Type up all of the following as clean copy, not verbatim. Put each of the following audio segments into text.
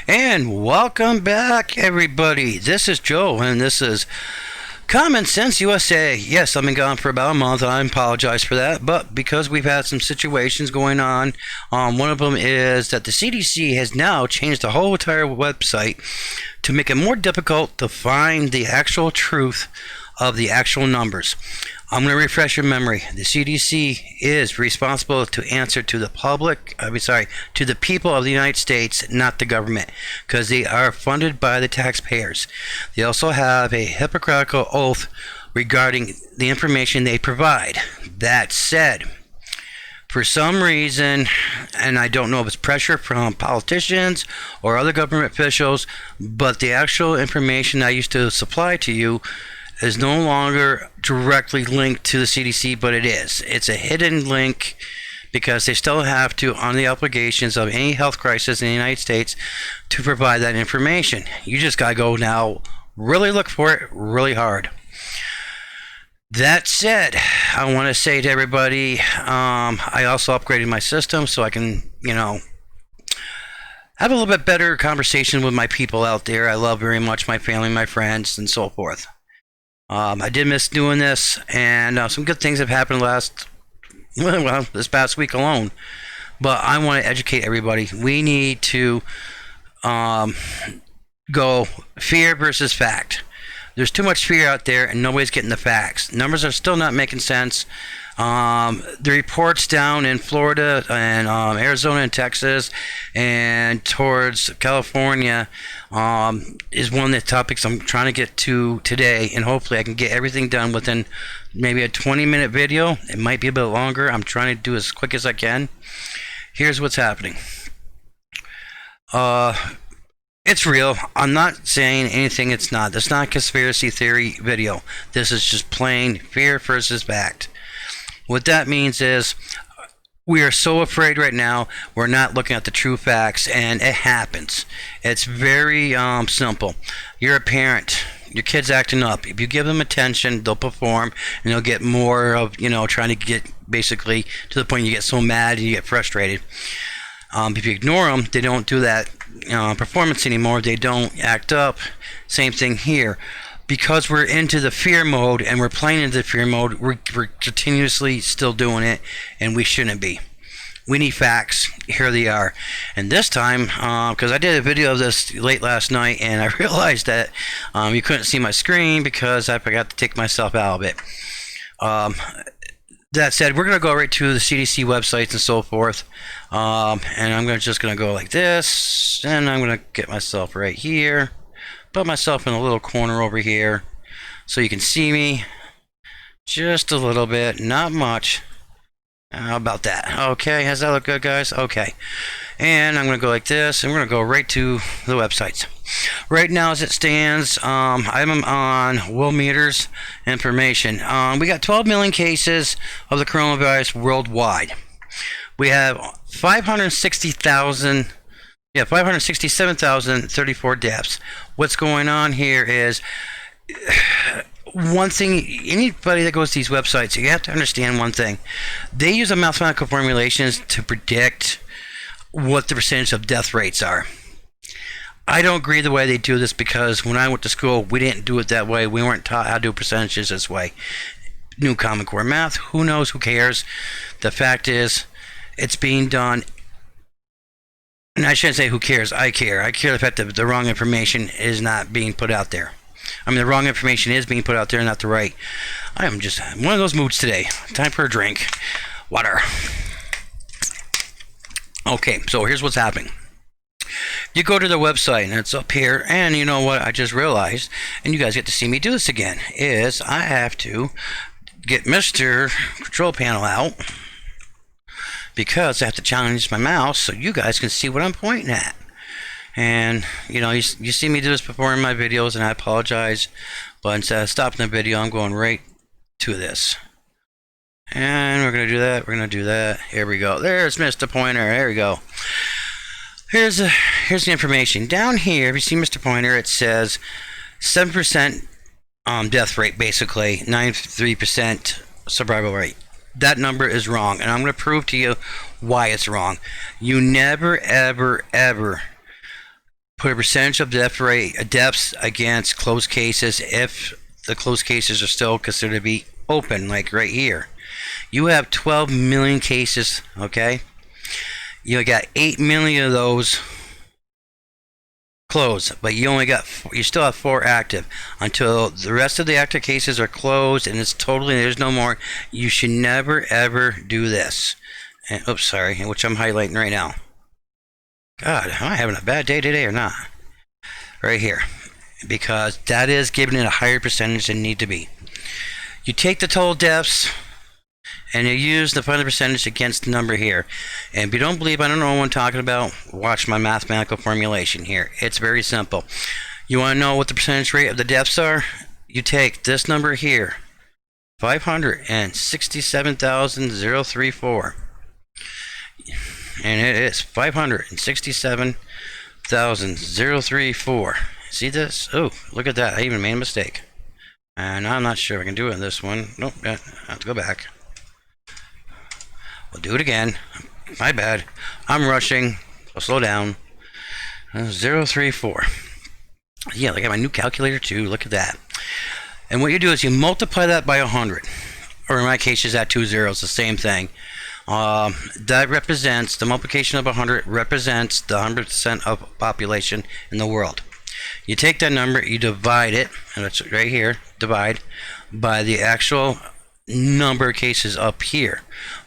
And welcome back, everybody. This is Joe, and this is Common Sense USA. Yes, I've been gone for about a month. I apologize for that, but because we've had some situations going on, one of them is that the CDC has now changed the whole entire website to make it more difficult to find the actual truth of the actual numbers. I'm going to refresh your memory. The CDC is responsible to answer to the to the people of the United States, not the government, because they are funded by the taxpayers. They also have a hypocritical oath regarding the information they provide. That said, for some reason, and I don't know if it's pressure from politicians or other government officials, but the actual information I used to supply to you is no longer directly linked to the CDC, but it is. It's a hidden link because they still have to, on the obligations of any health crisis in the United States, to provide that information. You just gotta go now, really look for it really hard. That said, I want to say to everybody, I also upgraded my system so I can, have a little bit better conversation with my people out there. I love very much my family, my friends, and so forth. I did miss doing this, and some good things have happened this past week alone. But I want to educate everybody. We need to go fear versus fact. There's too much fear out there, and nobody's getting the facts. Numbers are still not making sense. The reports down in Florida and Arizona and Texas and towards California is one of the topics I'm trying to get to today, and hopefully I can get everything done within maybe a 20-minute video. It might be a bit longer. I'm trying to do as quick as I can. Here's what's happening. It's real. I'm not saying anything it's not. This is not a conspiracy theory video. This is just plain fear versus fact. What that means is we are so afraid right now, we're not looking at the true facts, and it happens. It's very simple. You're a parent. Your kid's acting up. If you give them attention, they'll perform, and they'll get more of, trying to get basically to the point you get so mad and you get frustrated. If you ignore them, they don't do that performance anymore. They don't act up. Same thing here. Because we're into the fear mode and we're playing into the fear mode, we're continuously still doing it, and we shouldn't be. We need facts. Here they are. And this time, because I did a video of this late last night, and I realized that you couldn't see my screen because I forgot to take myself out of it. That said, we're going to go right to the CDC websites and so forth. And I'm just going to go like this, and I'm going to get myself right here. Put myself in a little corner over here so you can see me just a little bit, not much. How about that? Okay, does that look good, guys? Okay. And I'm going to go like this, and we're going to go right to the websites. Right now, as it stands, I'm on World Meters information. We got 12 million cases of the coronavirus worldwide. We have 567,034 deaths. What's going on here is one thing. Anybody that goes to these websites, you have to understand one thing. They use a mathematical formulations to predict what the percentage of death rates are. I don't agree the way they do this, because when I went to school, we didn't do it that way. We weren't taught how to do percentages this way. New Common Core math. Who knows? Who cares? The fact is, it's being done. And I shouldn't say who cares. I care. I care the fact that the wrong information is not being put out there. I mean, the wrong information is being put out there, not the right. I am just one of those moods today. Time for a drink. Water. Okay, so here's what's happening. You go to the website, and it's up here, and you know what I just realized, and you guys get to see me do this again, is I have to get Mr. Control Panel out, because I have to challenge my mouse so you guys can see what I'm pointing at. And you see me do this before in my videos, and I apologize, but instead of stopping the video, I'm going right to this. And we're going to do that. We're going to do that. Here we go. There's Mr. Pointer. There we go. Here's the information. Down here, if you see Mr. Pointer, it says 7% death rate, basically 93% survival rate. That number is wrong, and I'm going to prove to you why it's wrong. You never, ever, ever put a percentage of deaths against closed cases if the closed cases are still considered to be open, like right here. You have 12 million cases, okay? You got 8 million of those closed, but you still have 4 active. Until the rest of the active cases are closed and there's no more, you should never ever do this. And oops, sorry, which I'm highlighting right now. God, am I having a bad day today or not? Right here, because that is giving it a higher percentage than need to be. You take the total deaths and you use the final percentage against the number here. And if you don't believe I don't know what I'm talking about, watch my mathematical formulation here. It's very simple. You want to know what the percentage rate of the deaths are? You take this number here, 567,034. And it is 567,034. See this? Oh, look at that. I even made a mistake. And I'm not sure if I can do it in this one. Nope, I have to go back. We'll do it again. My bad. I'm rushing. So slow down. 034. Yeah, I got my new calculator too. Look at that. And what you do is you multiply that by 100. Or in my case, just add 2 zeros. The same thing. That represents, the multiplication of 100 represents the 100% of population in the world. You take that number, you divide it, and it's right here, divide, by the actual number of cases up here.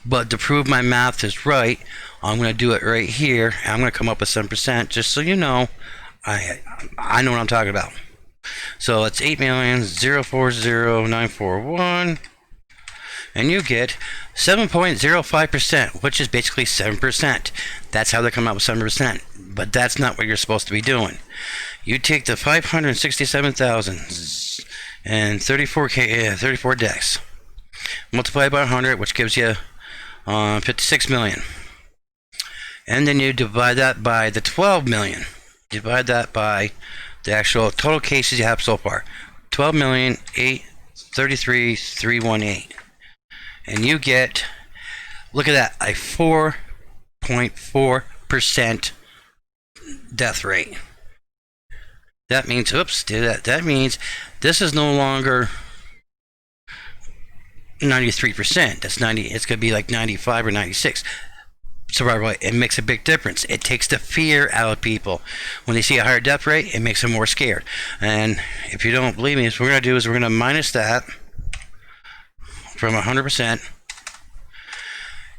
But to prove my math is right, I'm going to do it right here. I'm going to come up with 7%, just so you know, I know what I'm talking about. So it's 8,040,941, and you get 7.05%, which is basically 7%. That's how they come up with 7%, but that's not what you're supposed to be doing. You take the 567,034 deaths, multiply by 100, which gives you 56 million. And then you divide that by the 12 million. Divide that by the actual total cases you have so far. 12,833,318. And you get, look at that, a 4.4% death rate. That means, oops, that means this is no longer 93%. That's 90. It's going to be like 95 or 96. Survival rate. It makes a big difference. It takes the fear out of people. When they see a higher death rate, it makes them more scared. And if you don't believe me, what we're going to do is we're going to minus that from 100%.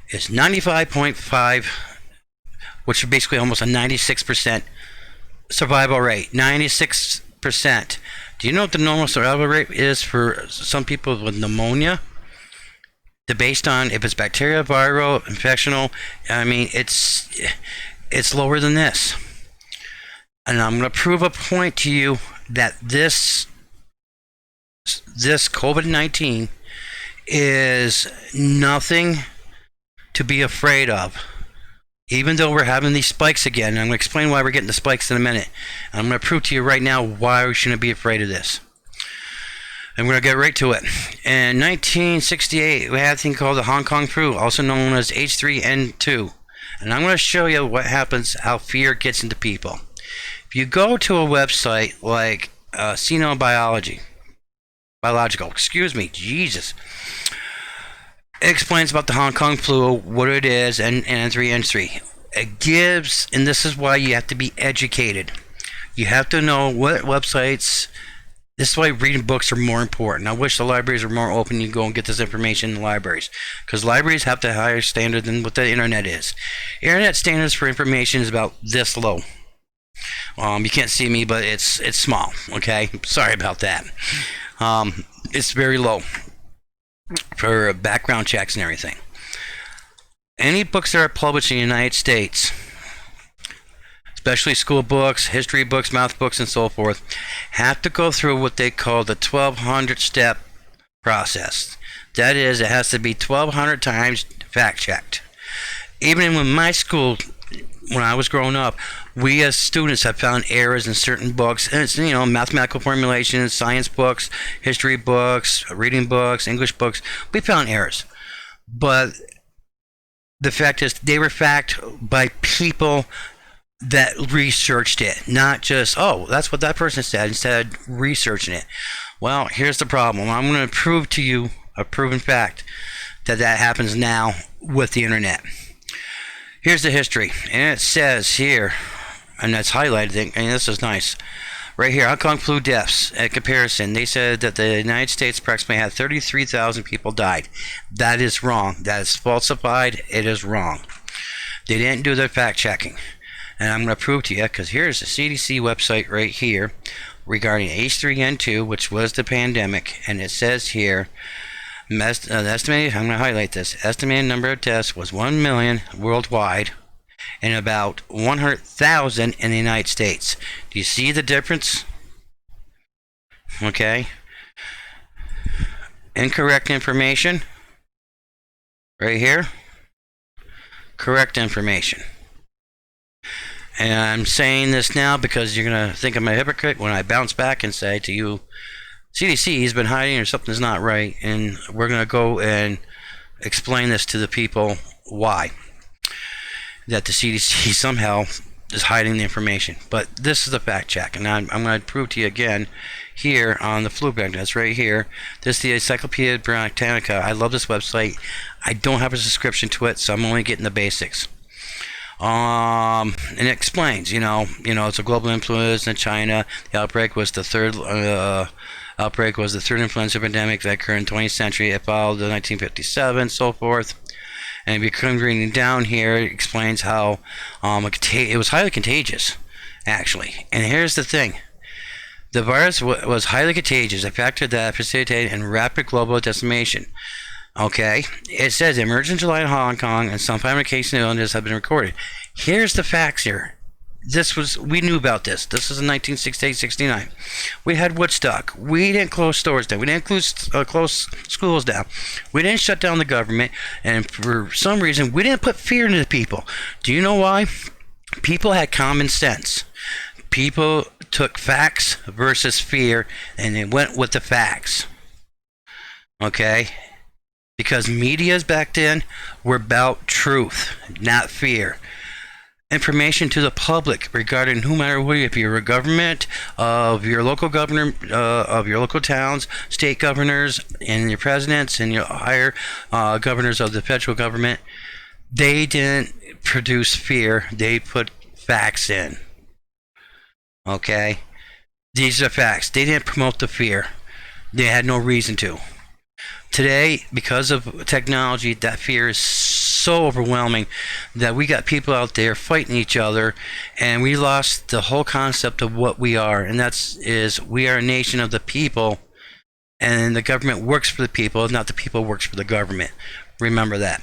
It's 95.5, which is basically almost a 96% survival rate. 96%. Do you know what the normal survival rate is for some people with pneumonia? They're based on if it's bacterial, viral, infectional. I mean, it's lower than this. And I'm going to prove a point to you that this COVID-19 is nothing to be afraid of. Even though we're having these spikes again, and I'm going to explain why we're getting the spikes in a minute. And I'm going to prove to you right now why we shouldn't be afraid of this. And we're going to get right to it. In 1968, we had a thing called the Hong Kong flu, also known as H3N2. And I'm going to show you what happens, how fear gets into people. If you go to a website like 𝐂𝐚𝐜 Biological, Jesus. It explains about the Hong Kong flu, what it is, and N3N3. It gives, and this is why you have to be educated. You have to know what websites. This is why reading books are more important. I wish the libraries were more open. You can go and get this information in the libraries, because libraries have the higher standard than what the internet is. Internet standards for information is about this low. You can't see me, but it's small. Okay, sorry about that. It's very low for background checks and everything. Any books that are published in the United States, especially school books, history books, math books, and so forth, have to go through what they call the 1200 step process. That is, it has to be 1200 times fact checked. Even in my school, when I was growing up, we as students have found errors in certain books, and it's, mathematical formulations, science books, history books, reading books, English books. We found errors, but the fact is they were fact by people that researched it, not just, oh, that's what that person said, instead researching it. Well, here's the problem. I'm going to prove to you a proven fact that that happens now with the internet. Here's the history, and it says here, and that's highlighted, and this is nice. Right here, Hong Kong flu deaths. At comparison, they said that the United States approximately had 33,000 people died. That is wrong. That is falsified. It is wrong. They didn't do their fact checking. And I'm going to prove to you, because here's the CDC website right here regarding H3N2, which was the pandemic. And it says here, estimated, I'm going to highlight this, estimated number of deaths was 1 million worldwide and about 100,000 in the United States. Do you see the difference? Okay. Incorrect information. Right here. Correct information. And I'm saying this now because you're going to think I'm a hypocrite when I bounce back and say to you, CDC has been hiding or something's not right, and we're going to go and explain this to the people why. That the CDC somehow is hiding the information. But this is the fact check, and I'm going to prove to you again here on the flu pandemic. That's right here. This is the Encyclopedia Britannica. I love this website. I don't have a subscription to it, so I'm only getting the basics. And it explains, it's a global influence in China. The outbreak was the third influenza pandemic that occurred in the 20th century. It followed the 1957, so forth. And if you're reading down here, it explains how it was highly contagious, actually. And here's the thing. The virus was highly contagious, a factor that precipitated in rapid global decimation. Okay, it says emerged in July in Hong Kong, and some 500 cases of illness have been recorded. Here's the facts here. We knew about this. This was in 1968-69. We had Woodstock. We didn't close stores down. We didn't close schools down. We didn't shut down the government, and for some reason, we didn't put fear into the people. Do you know why? People had common sense. People took facts versus fear, and they went with the facts. Okay? Because medias back then were about truth, not fear. Information to the public regarding who matter what, if you're a government, of your local governor, of your local towns, state governors, and your presidents, and your higher governors of the federal government. They didn't produce fear. They put facts in. Okay? These are facts. They didn't promote the fear. They had no reason to. Today, because of technology, that fear is so overwhelming that we got people out there fighting each other, and we lost the whole concept of what we are, and we are a nation of the people, and the government works for the people, not the people works for the government. Remember that.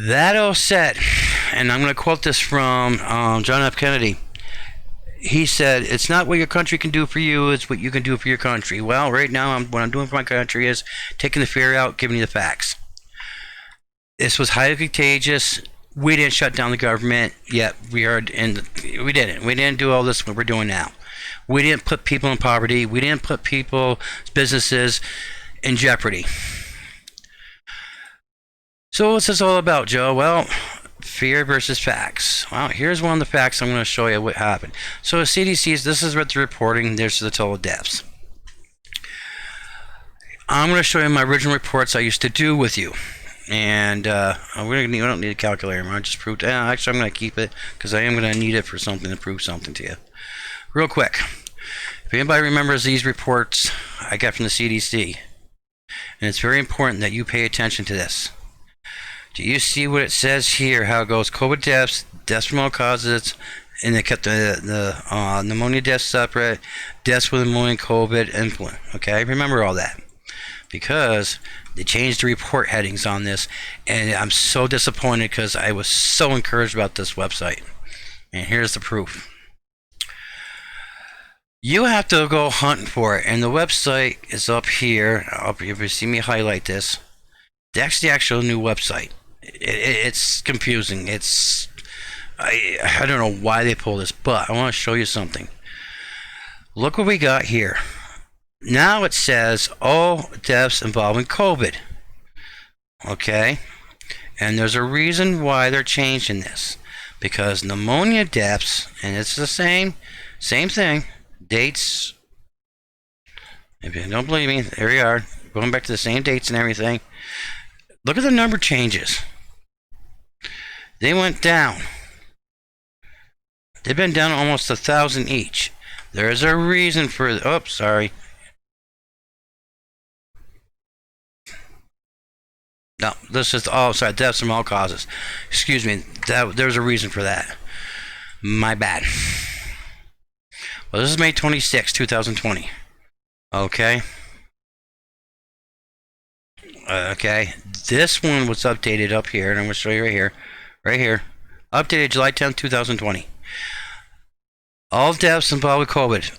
That all said, and I'm going to quote this from John F. Kennedy. He said, it's not what your country can do for you, it's what you can do for your country. Well, right now, what I'm doing for my country is taking the fear out, giving you the facts. This was highly contagious. We didn't shut down the government, yet we didn't. We didn't do all this, what we're doing now. We didn't put people in poverty. We didn't put people's businesses in jeopardy. So what's this all about, Joe? Well, fear versus facts. Well, here's one of the facts. I'm going to show you what happened. So the CDC, this is what they're reporting. There's the total deaths. I'm going to show you my original reports I used to do with you. And we don't need a calculator. I'm going to just prove. Actually, I'm going to keep it because I am going to need it for something to prove something to you. Real quick. If anybody remembers these reports I got from the CDC, and it's very important that you pay attention to this. Do you see what it says here? How it goes? COVID deaths, deaths from all causes, and they kept the pneumonia deaths separate, deaths with pneumonia, COVID, influenza. Okay, remember all that because they changed the report headings on this, and I'm so disappointed because I was so encouraged about this website. And here's the proof. You have to go hunting for it, and the website is up here. If you see me highlight this, that's the actual new website. It's confusing. I don't know why they pulled this, but I want to show you something. Look what we got here. Now it says all deaths involving COVID. Okay, And there's a reason why they're changing this. Because pneumonia deaths, and it's the same thing, dates, if you don't believe me, there you are, going back to the same dates and everything. Look at the number changes. They went down. They've been down almost 1,000 each. There's a reason for, oops, sorry. No, this is all, sorry, deaths from all causes. Excuse me, there's a reason for that. My bad. Well, this is May 26, 2020. Okay. Okay, this one was updated up here, and I'm going to show you right here. Updated July 10th, 2020. All deaths involved with COVID.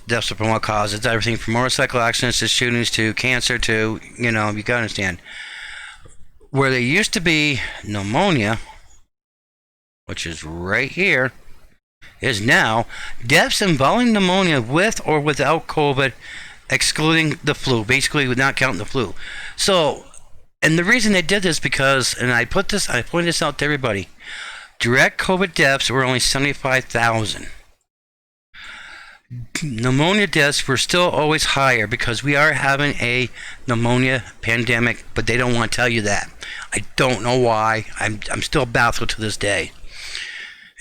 Deaths from all causes. Everything from motorcycle accidents to shootings to cancer to, you gotta understand. Where there used to be pneumonia, which is right here, is now deaths involving pneumonia with or without COVID, excluding the flu, basically not counting the flu. So, and the reason they did this because, and I pointed this out to everybody, direct COVID deaths were only 75,000. Pneumonia deaths were still always higher because we are having a pneumonia pandemic, but they don't want to tell you that. I don't know why. I'm still baffled to this day.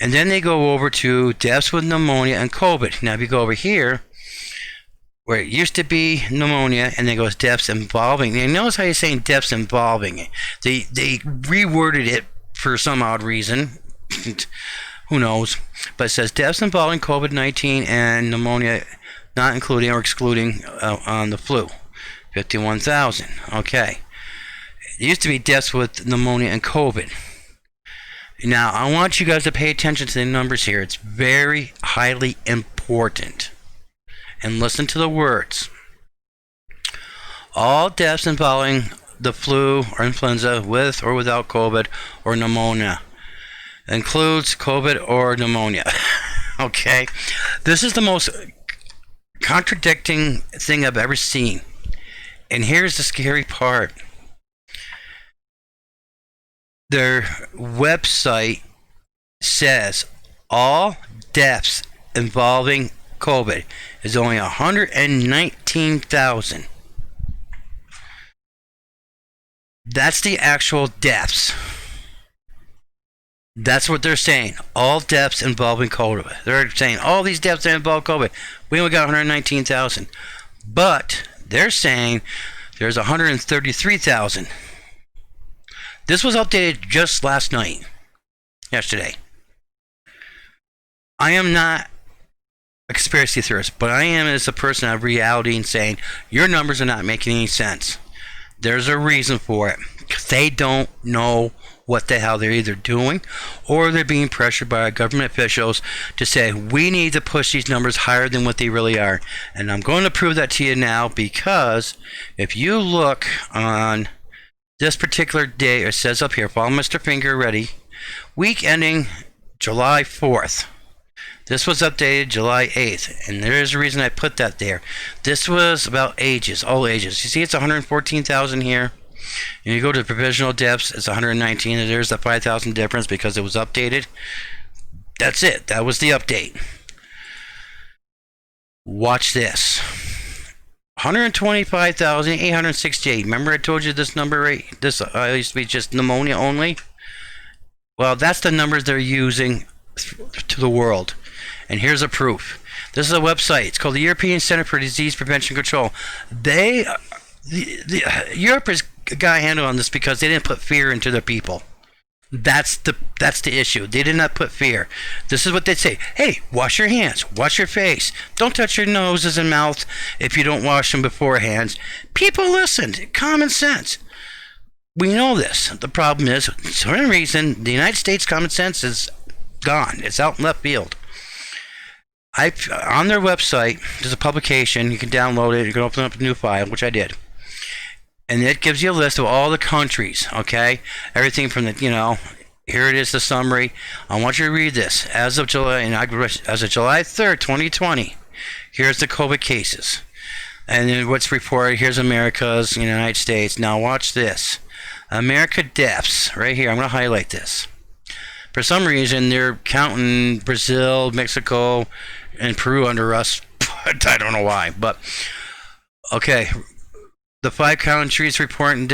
And then they go over to deaths with pneumonia and COVID. Now if you go over here, where it used to be pneumonia, and then goes deaths involving. And notice how you're saying deaths involving it. They reworded it for some odd reason. Who knows? But it says deaths involving COVID-19 and pneumonia, not including or excluding on the flu. 51,000. Okay. It used to be deaths with pneumonia and COVID. Now, I want you guys to pay attention to the numbers here. It's very highly important. And listen to the words. All deaths involving the flu or influenza with or without COVID or pneumonia. Includes COVID or pneumonia. Okay? This is the most contradicting thing I've ever seen. And here's the scary part. Their website says all deaths involving COVID is only 119,000. That's the actual deaths. That's what they're saying. All deaths involving COVID. They're saying all these deaths that involve COVID. We only got 119,000. But they're saying there's 133,000. This was updated just last night. Yesterday. I am not a conspiracy theorist, but I am as a person of reality and saying your numbers are not making any sense. There's a reason for it. They don't know what the hell they're either doing, or they're being pressured by our government officials to say we need to push these numbers higher than what they really are. And I'm going to prove that to you now, because if you look on this particular day, it says up here, follow Mr. Finger ready, week ending July 4th. This was updated July 8th, and there is a reason I put that there. This was about ages, all ages. You see it's 114,000 here. And you go to provisional deaths, it's 119, and there's the 5,000 difference because it was updated. That's it. That was the update. Watch this. 125,868. Remember I told you this number right? This used to be just pneumonia only. Well, that's the numbers they're using to the world. And here's a proof. This is a website. It's called the European Center for Disease Prevention and Control. Europe has got a handle on this because they didn't put fear into their people. That's the issue. They did not put fear. This is what they say. Hey, wash your hands. Wash your face. Don't touch your noses and mouth if you don't wash them beforehand. People listened. Common sense. We know this. The problem is, for some reason, the United States common sense is gone. It's out in left field. On their website, there's a publication. You can download it. You can open up a new file, which I did. And it gives you a list of all the countries, okay? Everything from the, here it is, the summary. I want you to read this. As of July 3rd, 2020, here's the COVID cases. And then what's reported, here's America's, United States. Now watch this. America deaths, right here. I'm going to highlight this. For some reason, they're counting Brazil, Mexico, and Peru under us. I don't know why, but okay. The 5 countries reporting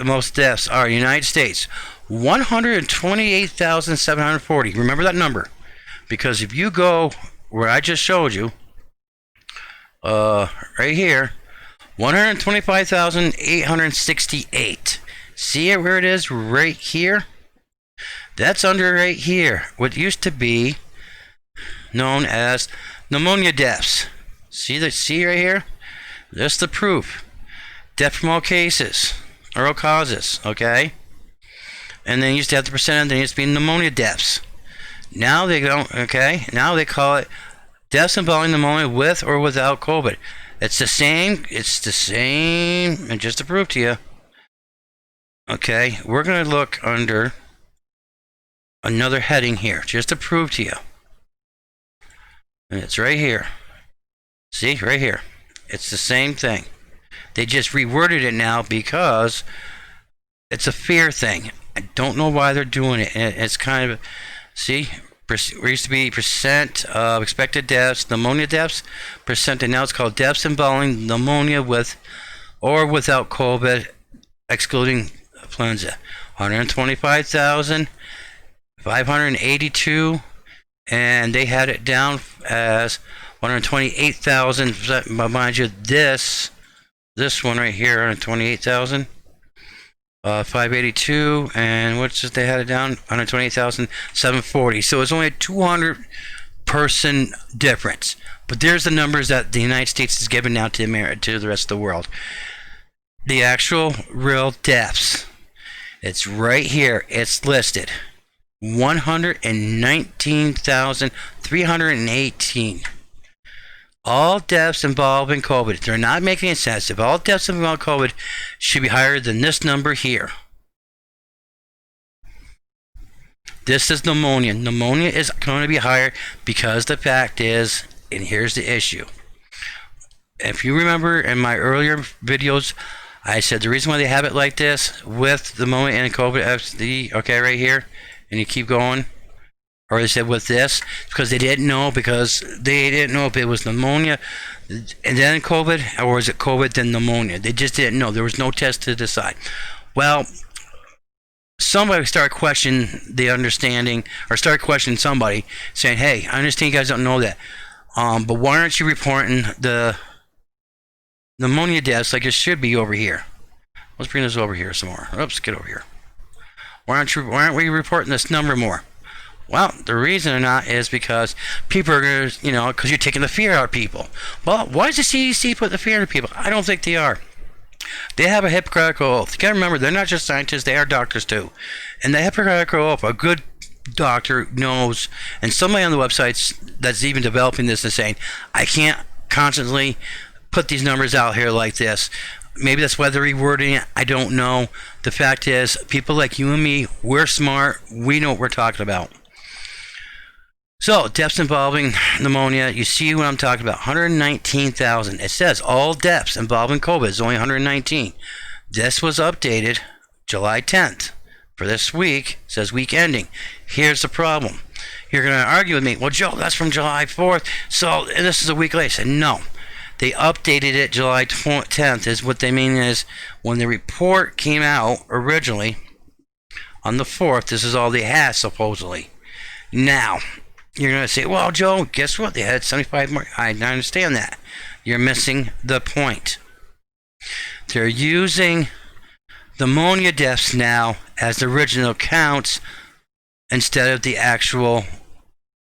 most deaths are United States, 128,740. Remember that number, because if you go where I just showed you, right here, 125,868. See it where it is right here? That's under right here, what used to be known as pneumonia deaths. See right here? That's the proof. Death from all cases, or all causes, okay? And then you used to have the percentage, then it used to be pneumonia deaths. Now they don't, okay? Now they call it deaths involving pneumonia with or without COVID. It's the same, and just to prove to you, okay, we're going to look under another heading here, just to prove to you. And it's right here. See, right here. It's the same thing. They just reworded it now because it's a fear thing. I don't know why they're doing it. It's kind of, see, there used to be percent of expected deaths, pneumonia deaths, percent, and now it's called deaths involving pneumonia with or without COVID, excluding influenza. 125,582, and they had it down as 128,000. But mind you, this one right here, 128,000. 582, and what's it, they had it down 128,740. So it's only a 200 person difference. But there's the numbers that the United States is giving out to the rest of the world. The actual real deaths, it's right here. It's listed 119,318. All deaths involving COVID. They're not making any sense. If all deaths involving COVID should be higher than this number here. This is pneumonia. Pneumonia is going to be higher because the fact is, and here's the issue. If you remember in my earlier videos, I said the reason why they have it like this with pneumonia and COVID, okay, right here, and you keep going. Or they said with this, because they didn't know if it was pneumonia and then COVID, or was it COVID then pneumonia. They just didn't know. There was no test to decide. Well, somebody started questioning the understanding, or started questioning somebody, saying, hey, I understand you guys don't know that, but why aren't you reporting the pneumonia deaths like it should be over here? Let's bring this over here some more. Oops, get over here. Why aren't we reporting this number more? Well, the reason or not is because people are going to, because you're taking the fear out of people. Well, why does the CDC put the fear into people? I don't think they are. They have a Hippocratic oath. You got to remember, they're not just scientists, they are doctors too. And the Hippocratic oath, a good doctor knows, and somebody on the websites that's even developing this is saying, I can't constantly put these numbers out here like this. Maybe that's why they're rewording it. I don't know. The fact is, people like you and me, we're smart. We know what we're talking about. So, deaths involving pneumonia, you see what I'm talking about, 119,000. It says all deaths involving COVID is only 119. This was updated July 10th. For this week, it says week ending. Here's the problem. You're going to argue with me, well, Joe, that's from July 4th, so this is a week later. I said, no. They updated it July 10th, is what they mean is when the report came out originally on the 4th, this is all they had, supposedly. Now, you're going to say, well, Joe, guess what? They had 75 more. I understand that. You're missing the point. They're using the pneumonia deaths now as the original counts instead of the actual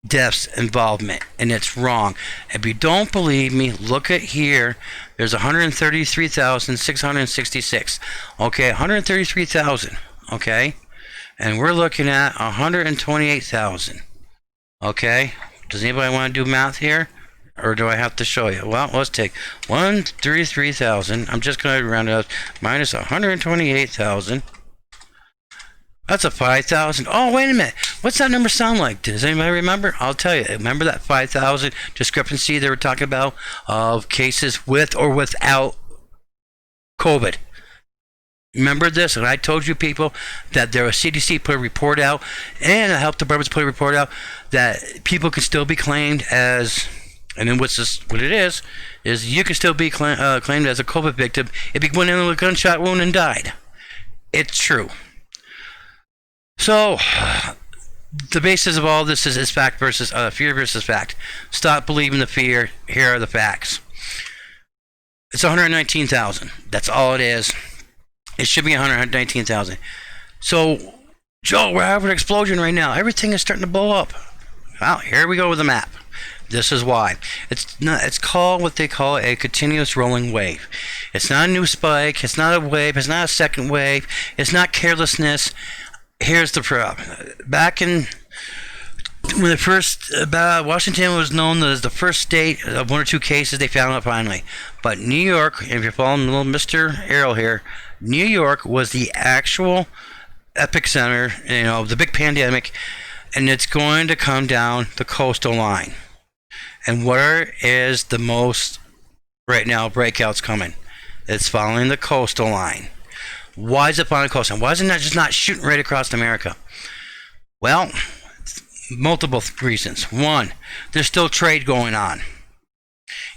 deaths involvement, and it's wrong. If you don't believe me, look at here. There's 133,666. Okay, 133,000. Okay, and we're looking at 128,000. Okay, does anybody want to do math here, or do I have to show you? Well, let's take 133,000. I'm just going to round it up, minus 128,000. That's a 5,000. Oh, wait a minute. What's that number sound like? Does anybody remember? I'll tell you. Remember that 5,000 discrepancy they were talking about of cases with or without COVID? Remember this, and I told you people that there was CDC put a report out, and the health departments put a report out that people can still be claimed as, and then what it is you can still be claimed as a COVID victim if you went in with a gunshot wound and died. It's true. So, the basis of all this is fact versus fear versus fact. Stop believing the fear. Here are the facts. It's 119,000. That's all it is. It should be 119,000. So, Joe, we're having an explosion right now. Everything is starting to blow up. Well, here we go with the map. This is why. It's called what they call a continuous rolling wave. It's not a new spike. It's not a wave. It's not a second wave. It's not carelessness. Here's the problem. Back in when the first Washington was known as the first state of 1 or 2 cases, they found it finally. But New York, if you're following little Mr. Arrow here, New York was the actual epicenter, the big pandemic, and it's going to come down the coastal line. And where is the most right now breakouts coming? It's following the coastal line. Why is it following the coastal line? Why is it just not shooting right across America? Well, multiple reasons. One, there's still trade going on.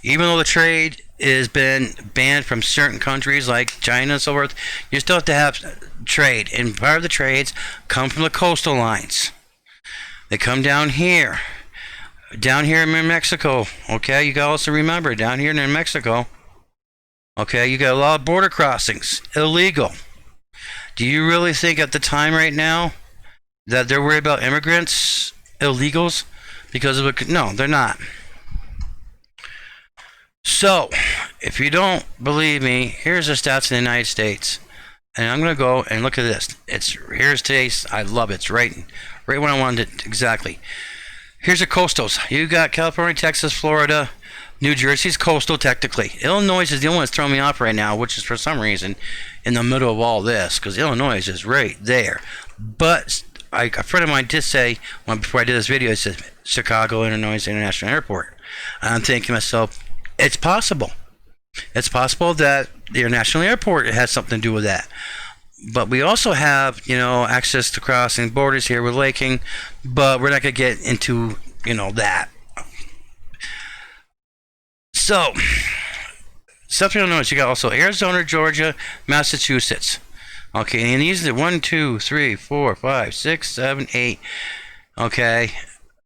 Even though the trade has been banned from certain countries like China and so forth, you still have to have trade. And part of the trades come from the coastal lines. They come down here. Down here in Mexico. Okay, you got to also remember, down here in Mexico, okay, you got a lot of border crossings. Illegal. Do you really think at the time right now that they're worried about immigrants, illegals? Because of it? No, they're not. So, if you don't believe me, here's the stats in the United States. And I'm going to go and look at this. Here's today's, I love it. It's right when I wanted it exactly. Here's the coastals. You got California, Texas, Florida, New Jersey's coastal technically. Illinois is the only one that's throwing me off right now, which is for some reason in the middle of all this, because Illinois is right there. But a friend of mine did say, before I did this video, he said Chicago, Illinois International Airport. And I'm thinking to myself, it's possible. It's possible that the international airport has something to do with that. But we also have, access to crossing borders here with Laking, but we're not going to get into, that. So, something to notice, you got also Arizona, Georgia, Massachusetts. Okay, and these are 1, 2, 3, 4, 5, 6, 7, 8. Okay,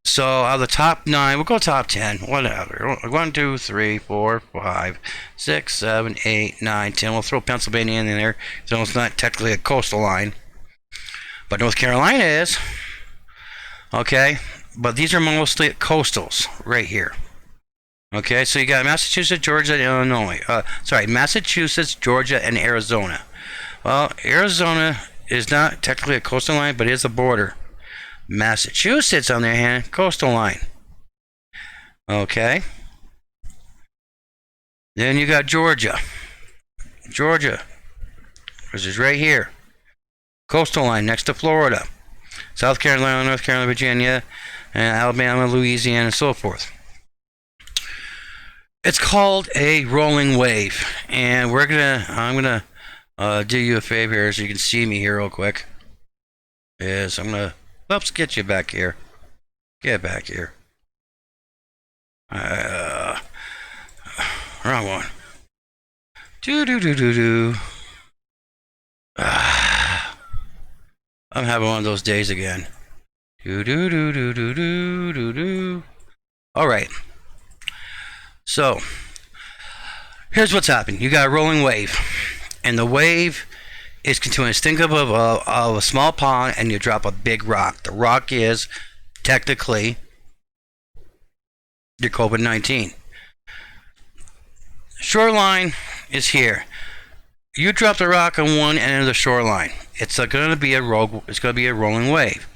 so out of the top 9, we'll go top 10, whatever. 1, 2, 3, 4, 5, 6, 7, 8, 9, 10. We'll throw Pennsylvania in there, so it's not technically a coastal line. But North Carolina is. Okay, but these are mostly coastals right here. Okay, so you got Massachusetts, Georgia, and Illinois. Massachusetts, Georgia, and Arizona. Well, Arizona is not technically a coastal line, but it is a border. Massachusetts, on the other hand, coastal line. Okay. Then you got Georgia. Georgia, which is right here. Coastal line next to Florida. South Carolina, North Carolina, Virginia, and Alabama, Louisiana, and so forth. It's called a rolling wave, and I'm gonna do you a favor here so you can see me here real quick. I'm gonna, get you back here. Get back here. Wrong one. I'm having one of those days again. All right. So, here's what's happening. You got a rolling wave, and the wave is continuous. Think of a small pond, and you drop a big rock. The rock is technically your COVID-19. Shoreline is here. You drop the rock on one end of the shoreline. It's going to be a rolling wave.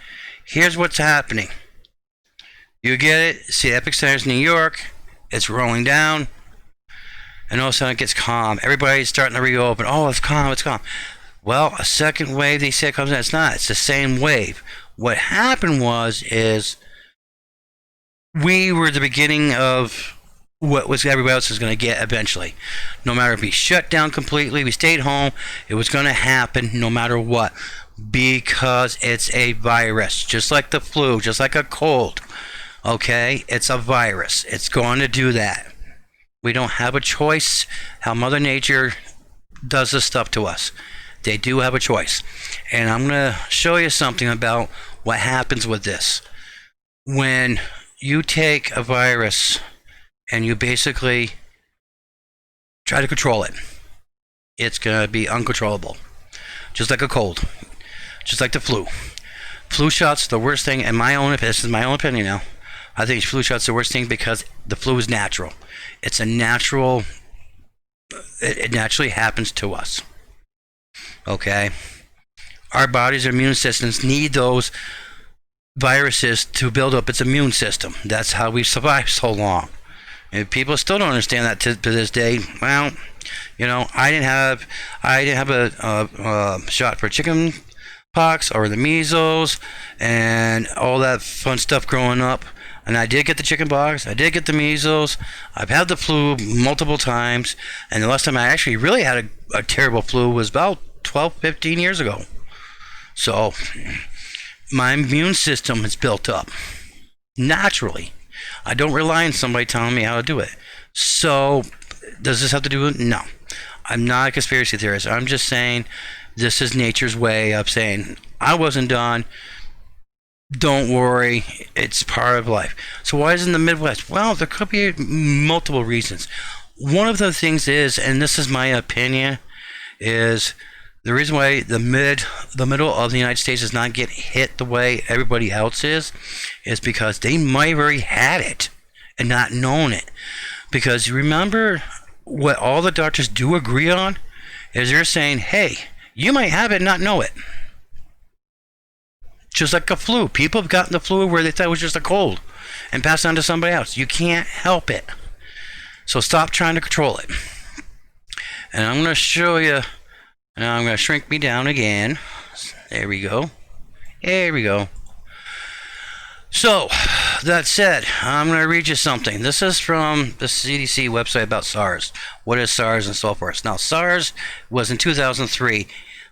Here's what's happening. You get it. See, epicenter's New York. It's rolling down, and all of a sudden it gets calm. Everybody's starting to reopen. Oh, it's calm, it's calm. Well, a second wave, they say, comes in. It's not. It's the same wave. What happened is we were the beginning of what was everybody else is going to get eventually. No matter if we shut down completely, we stayed home, it was going to happen no matter what, because it's a virus, just like the flu, just like a cold. Okay, it's a virus. It's going to do that. We don't have a choice how Mother Nature does this stuff to us. They do have a choice. And I'm going to show you something about what happens with this. When you take a virus and you basically try to control it, it's going to be uncontrollable. Just like a cold. Just like the flu. Flu shots, the worst thing, in my own, this is my own opinion now, I think flu shots the worst thing because the flu is natural. It's a natural, it naturally happens to us. Okay? Our bodies, our immune systems need those viruses to build up its immune system. That's how we've survived so long. And people still don't understand that to this day. Well, you know, I didn't have a shot for chicken pox or the measles and all that fun stuff growing up. And I did get the chicken pox, I did get the measles, I've had the flu multiple times, and the last time I actually really had a terrible flu was about 12, 15 years ago. So, my immune system is built up naturally. I don't rely on somebody telling me how to do it. So, does this have to do with it? No. I'm not a conspiracy theorist. I'm just saying this is nature's way of saying, I wasn't done. Don't worry, it's part of life. So why is it in the Midwest? Well, there could be multiple reasons. One of the things is, and this is my opinion, is the reason why the middle of the United States is not getting hit the way everybody else is because they might have already had it and not known it. Because remember what all the doctors do agree on is they're saying, hey, you might have it and not know it. Just like a flu. People have gotten the flu where they thought it was just a cold and passed it on to somebody else. You can't help it. So stop trying to control it. And I'm going to show you. Now I'm going to shrink me down again. There we go. There we go. So, that said, I'm going to read you something. This is from the CDC website about SARS. What is SARS and so forth. Now, SARS was in 2003.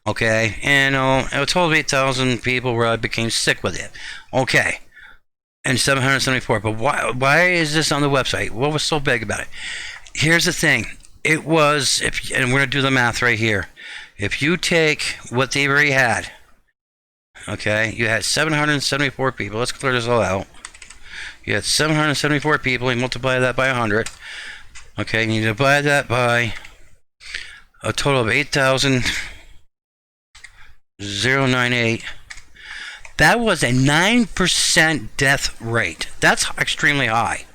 Okay, and it was told 8,000 people where I became sick with it. Okay, and 774. But why is this on the website? What was so big about it? Here's the thing. It was, and we're going to do the math right here. If you take what they already had, okay, you had 774 people. Let's clear this all out. You had 774 people. You multiply that by 100. Okay, and you divide that by a total of 8,098. That was a 9% death rate. That's extremely high.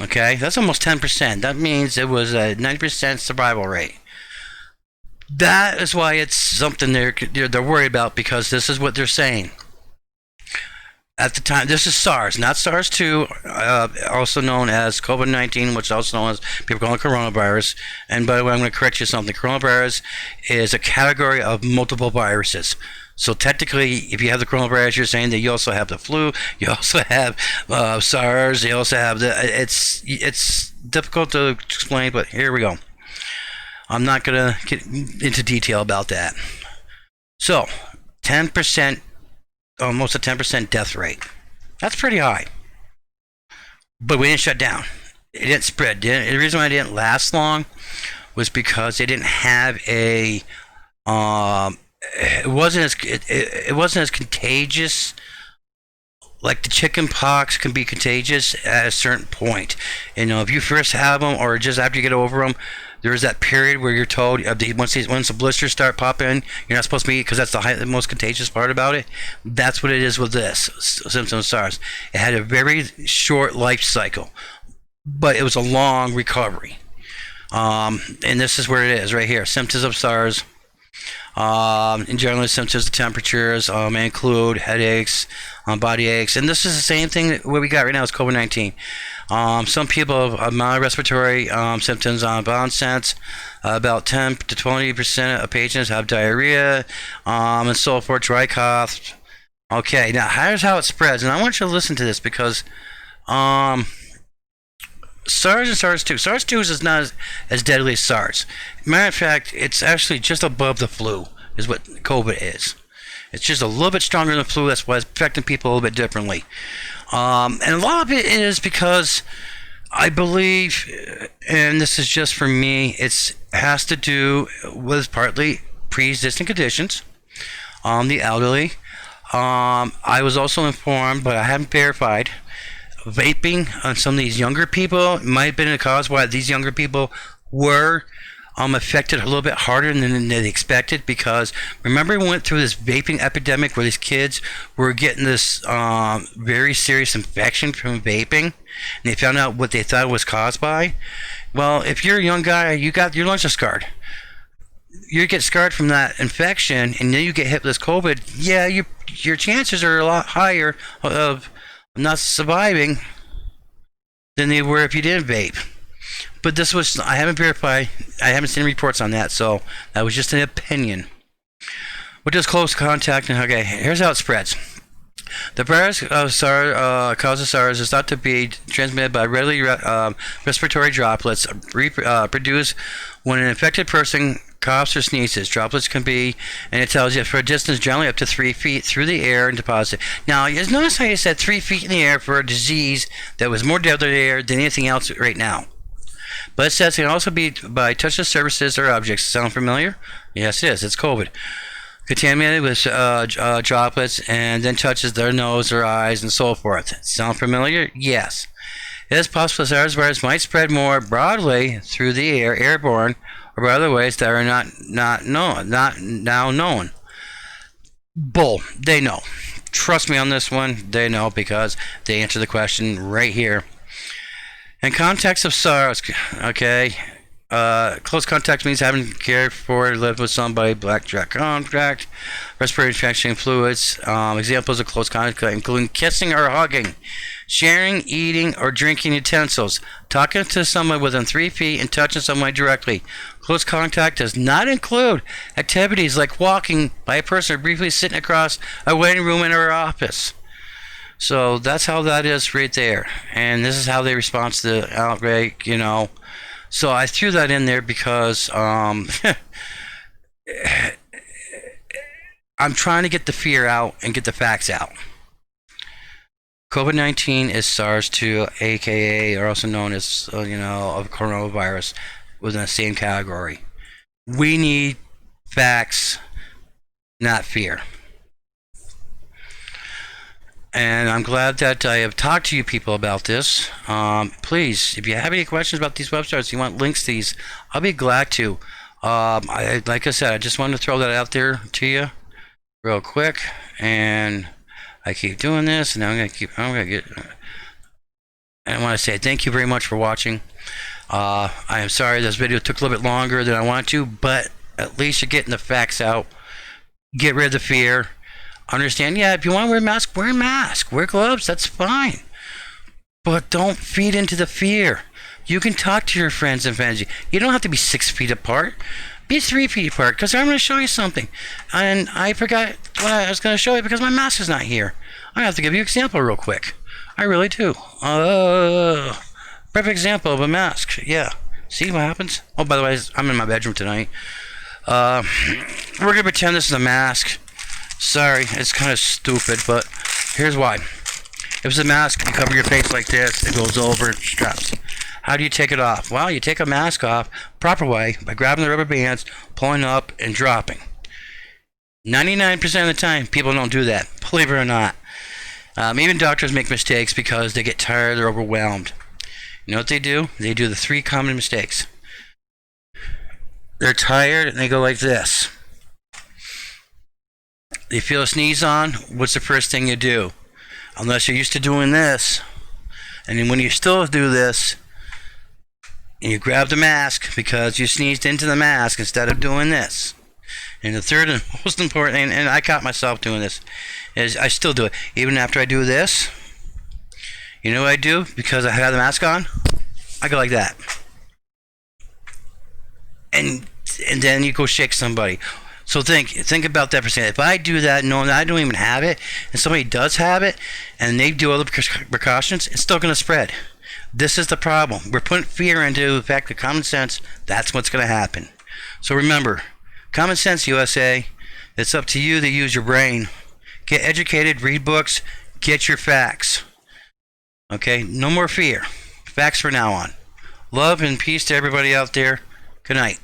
Okay, that's almost 10%. That means it was a 9% survival rate. That is why it's something they're worried about, because this is what they're saying. At the time, this is SARS, not SARS-2, also known as COVID-19, which is also known as, people call it coronavirus. And by the way, I'm going to correct you something. Coronavirus is a category of multiple viruses. So technically, if you have the coronavirus, you're saying that you also have the flu, you also have SARS, you also have it's difficult to explain, but here we go. I'm not going to get into detail about that. So, 10%, almost a 10% death rate. That's pretty high. But we didn't shut down. It didn't spread. The reason why it didn't last long was because they didn't have a... it wasn't as contagious. Like the chicken pox can be contagious at a certain point. You know, if you first have them or just after you get over them, there's that period where you're told once the blisters start popping, you're not supposed to be, because that's the most contagious part about it. That's what it is with this symptom of SARS. It had a very short life cycle, but it was a long recovery. And this is where it is right here. Symptoms of SARS. In general, symptoms of temperatures include headaches, body aches, and this is the same thing that what we got right now is COVID-19. Some people have mild respiratory symptoms on balance sense. About 10 to 20% of patients have diarrhea, and so forth, dry cough. Okay, now here's how it spreads, and I want you to listen to this because SARS and SARS-2. SARS-2 is not as deadly as SARS. Matter of fact, it's actually just above the flu, is what COVID is. It's just a little bit stronger than the flu. That's why it's affecting people a little bit differently. And a lot of it is because I believe, and this is just for me, it has to do with partly pre-existing conditions on the elderly. I was also informed, but I haven't verified, vaping on some of these younger people might have been a cause why these younger people were affected a little bit harder than they expected, because remember we went through this vaping epidemic where these kids were getting this very serious infection from vaping, and they found out what they thought it was caused by. Well, if you're a young guy, your lungs are scarred. You get scarred from that infection, and then you get hit with this COVID. Yeah, your chances are a lot higher of not surviving than they were if you didn't vape. But this was, I haven't verified, I haven't seen reports on that, so that was just an opinion. What does close contact, and okay, here's how it spreads. The virus causes SARS is thought to be transmitted by readily respiratory droplets produced when an infected person coughs or sneezes. Droplets can be, and it tells you, for a distance generally up to 3 feet through the air and deposit. Now, you notice how you said 3 feet in the air for a disease that was more deadly in the air than anything else right now. But it says it can also be by touchless surfaces or objects. Sound familiar? Yes, it is. It's COVID. Contaminated with droplets, and then touches their nose, their eyes, and so forth. Sound familiar? Yes. It is possible SARS virus might spread more broadly through the air, airborne, or by other ways that are not now known. Bull. They know. Trust me on this one. They know, because they answer the question right here. In context of SARS, okay, close contact means having cared for, lived with somebody, blackjack contact, respiratory infection, fluids. Examples of close contact include kissing or hugging, sharing, eating, or drinking utensils, talking to someone within 3 feet, and touching someone directly. Close contact does not include activities like walking by a person or briefly sitting across a waiting room in her office. So that's how that is right there. And this is how they respond to the outbreak, you know. So I threw that in there because I'm trying to get the fear out and get the facts out. COVID-19 is SARS-2, aka, or also known as, a coronavirus, within the same category. We need facts, not fear. And I'm glad that I have talked to you people about this. Please, if you have any questions about these websites, you want links to these, I'll be glad to. Like I said, I just wanted to throw that out there to you real quick. And I keep doing this, and I'm gonna get. And I want to say thank you very much for watching. I am sorry this video took a little bit longer than I wanted to, but at least you're getting the facts out. Get rid of the fear. Understand, yeah, if you want to wear a mask, wear a mask. Wear gloves, that's fine. But don't feed into the fear. You can talk to your friends and family. You don't have to be 6 feet apart. Be 3 feet apart, because I'm going to show you something. And I forgot what I was going to show you because my mask is not here. I have to give you an example real quick. I really do. Perfect example of a mask. Yeah. See what happens? Oh, by the way, I'm in my bedroom tonight. We're going to pretend this is a mask. Sorry, it's kind of stupid, but here's why. If it's a mask, you cover your face like this, it goes over, it straps. How do you take it off? Well, you take a mask off proper way by grabbing the rubber bands, pulling up, and dropping. 99% of the time, people don't do that, believe it or not. Even doctors make mistakes because they get tired or overwhelmed. You know what they do? They do the 3 common mistakes. They're tired, and they go like this. You feel a sneeze on, what's the first thing you do? Unless you're used to doing this. And then when you still do this, and you grab the mask because you sneezed into the mask instead of doing this. And the third and most important, and I caught myself doing this, is I still do it. Even after I do this, you know what I do? Because I have the mask on, I go like that. And then you go shake somebody. So think about that for a second. If I do that knowing that I don't even have it, and somebody does have it, and they do all the precautions, it's still going to spread. This is the problem. We're putting fear into the fact that common sense, that's what's going to happen. So remember, Common Sense USA, it's up to you to use your brain. Get educated, read books, get your facts. Okay? No more fear. Facts from now on. Love and peace to everybody out there. Good night.